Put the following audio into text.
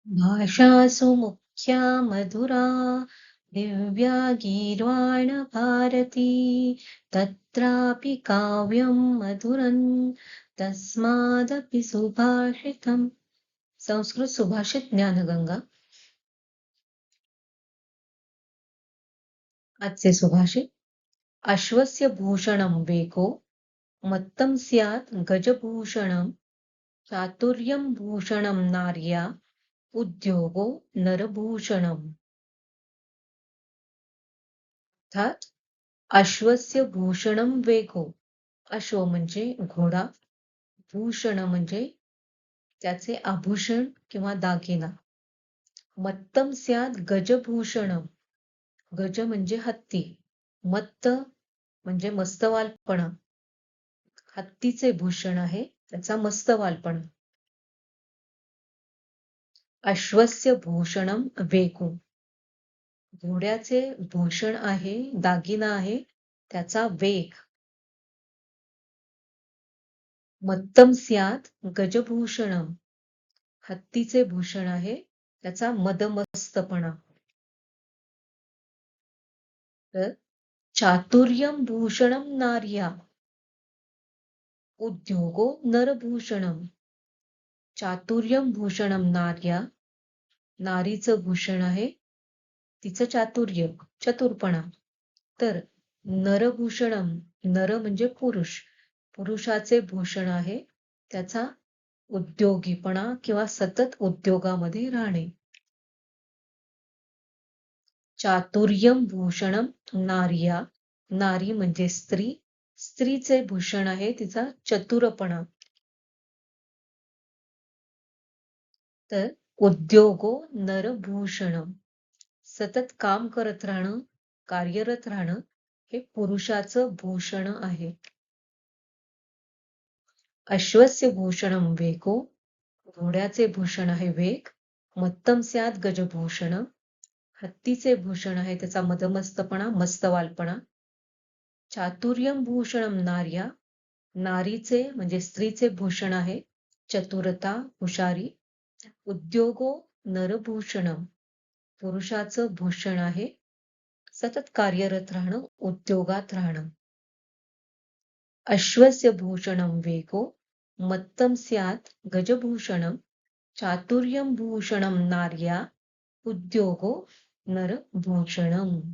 भाषासु मुख्या मधुरा दिव्या गीर्वाण भारती तत्रापि काव्यं मधुरं तस्मादपि सुभाषितम्. संस्कृत सुभाषित ज्ञानगंगा. आजचे सुभाषित. अश्वस्य भूषणं वेको मत्तं स्यात् गजभूषणं चातुर्यं भूषणं नार्या उद्योगो नरभूषणम्. अर्थात अश्वस्य भूषणं वेगो. अश्व म्हणजे घोडा, भूषण म्हणजे त्याचे आभूषण किंवा दागिना. मत्तम स्याद गजभूषणम. गज म्हणजे हत्ती. मत्त म्हणजे मस्तवालपणा. हत्तीचे भूषण आहे त्याचा मस्तवालपणा. अश्वस्य भूषणम वेगो. घोड्याचे भूषण आहे, दागिना आहे त्याचा वेग. मत्तम स्यात गजभूषणम. हत्तीचे भूषण आहे त्याचा मदमस्तपणा. तर चातुर्यं भूषणं नार्या उद्योगो नरभूषणम. चातुर्यं भूषणं नार्या. नारीचं भूषण आहे तिचं चातुर्य, चतुरपणा. तर नरभूषणम, नर म्हणजे पुरुष, पुरुषाचे भूषण आहे त्याचा उद्योगीपणा किंवा सतत उद्योगामध्ये राहणे. चातुर्यं भूषणं नार्या. नारी म्हणजे स्त्री, स्त्रीचे भूषण आहे तिचा चतुरपणा. तर उद्योगो नरभूषणम. सतत काम करत राहणं, कार्यरत राहणं हे पुरुषाचं भूषण आहे. अश्वस्य भूषणम वेगो. घोड्याचे भूषण आहे वेग. मत्तम स्यात गजभूषण. हत्तीचे भूषण आहे त्याचा मदमस्तपणा, मस्तवालपणा. चातुर्यं भूषणम नार्या. नारीचे म्हणजे स्त्रीचे भूषण आहे चतुरता, हुशारी. उद्योगो नरभूषणम. पुरुषाचं भूषण आहे सतत कार्यरत राहणं, उद्योगात राहणं. अश्वस्य भूषणं वेगो मत्तं स्यात् गजभूषणं चातुर्यं भूषणं नार्या उद्योगो नरभूषणम्.